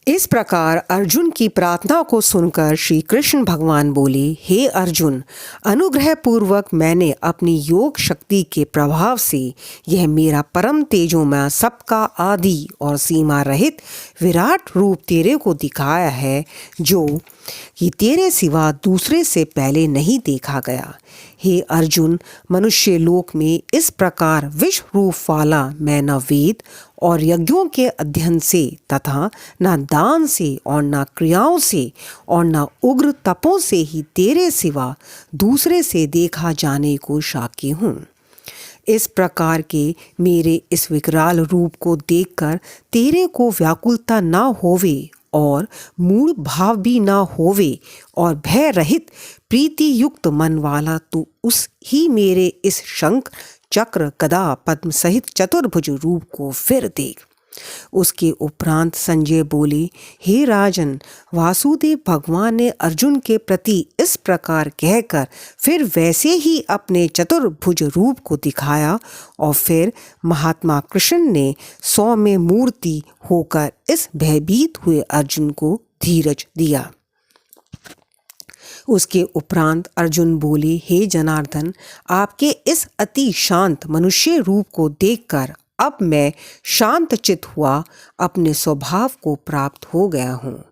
इस प्रकार अर्जुन की प्रार्थना को सुनकर श्री कृष्ण भगवान बोले, हे अर्जुन, अनुग्रह पूर्वक मैंने अपनी योग शक्ति के प्रभाव से यह मेरा परम तेजोमय, सबका आदि और सीमा रहित विराट रूप तेरे को दिखाया है, जो कि तेरे सिवा दूसरे से पहले नहीं देखा गया। हे अर्जुन, मनुष्य लोक में इस प्रकार विश्व रूप वाला मैं न वेद और यज्ञों के अध्ययन से तथा न दान से और न क्रियाओं से और न उग्र तपों से ही तेरे सिवा दूसरे से देखा जाने को शाक्य हूँ। इस प्रकार के मेरे इस विकराल रूप को देखकर तेरे को व्याकुलता न होवे और मूढ़ भाव भी न होवे और भय रहित प्रीति युक्त मन वाला तू उस ही मेरे इस शंख चक्र गदा पद्म सहित चतुर्भुज रूप को फिर देख। उसके उपरांत संजय बोले, हे राजन, वासुदेव भगवान ने अर्जुन के प्रति इस प्रकार कहकर फिर वैसे ही अपने चतुर्भुज रूप को दिखाया और फिर महात्मा कृष्ण ने सौम्य मूर्ति होकर इस भयभीत हुए अर्जुन को धीरज दिया। उसके उपरांत अर्जुन बोले, हे जनार्दन, आपके इस अति शांत मनुष्य रूप को देखकर अब मैं शांत चित हुआ अपने स्वभाव को प्राप्त हो गया हूँ।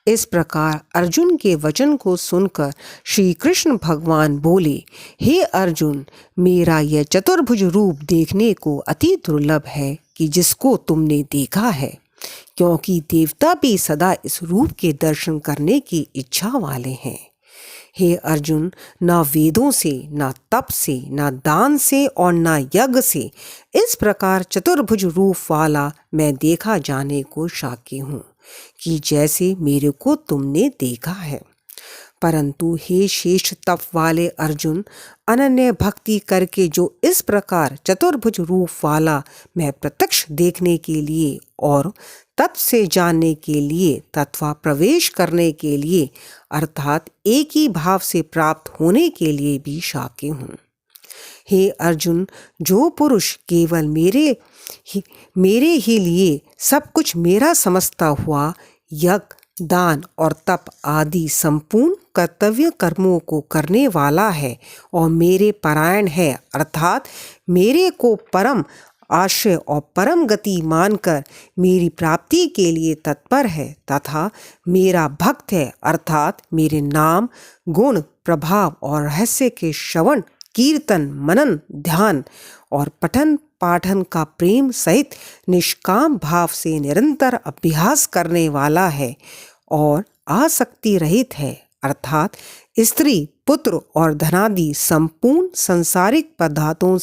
इस प्रकार अर्जुन के वचन को सुनकर श्री कृष्ण भगवान बोले, हे अर्जुन, मेरा यह चतुर्भुज रूप देखने को अति दुर्लभ है कि जिसको तुमने देखा है, क्योंकि देवता भी सदा इस रूप के दर्शन करने की इच्छा वाले हैं। हे अर्जुन, न वेदों से, न तप से, न दान से और न यज्ञ से इस प्रकार चतुर्भुज रूप वाला मैं देखा जाने को शाक्य हूँ कि जैसे मेरे को तुमने देखा है। परंतु हे श्रेष्ठ तप वाले अर्जुन, अनन्य भक्ति करके जो इस प्रकार चतुर्भुज रूप वाला मैं प्रत्यक्ष देखने के लिए और तप से जानने के लिए तथा प्रवेश करने के लिए अर्थात एक ही भाव से प्राप्त होने के लिए भी शाक्य हूँ। हे अर्जुन, जो पुरुष केवल मेरे ही लिए सब कुछ मेरा समझता हुआ यज्ञ, दान और तप आदि संपूर्ण कर्तव्य कर्मों को करने वाला है और मेरे परायण है, अर्थात मेरे को परम आश्रय और परम गति मानकर मेरी प्राप्ति के लिए तत्पर है तथा मेरा भक्त है, अर्थात मेरे नाम, गुण, प्रभाव और रहस्य के श्रवण, कीर्तन, मनन, ध्यान और पठन पाठन का प्रेम सहित निष्काम भाव से निरंतर अभ्यास करने वाला है और आसक्ति रहित है, अर्थात स्त्री, पुत्र और धनादि संपूर्ण सांसारिक पदार्थों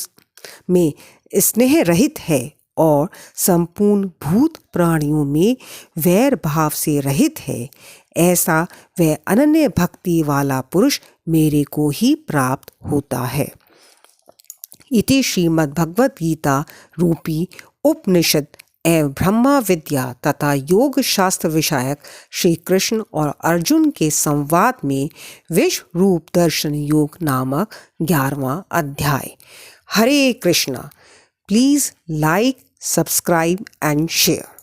में स्नेह रहित है और संपूर्ण भूत प्राणियों में वैर भाव से रहित है। ऐसा वह अनन्य भक्ति वाला पुरुष मेरे को ही प्राप्त होता है। इति श्रीमद् भगवद गीता रूपी उपनिषद एवं ब्रह्मा विद्या तथा योग शास्त्र विषयक श्री कृष्ण और अर्जुन के संवाद में विश्व रूप दर्शन योग नामक 11वां अध्याय। हरे Krishna. Please like, subscribe and share.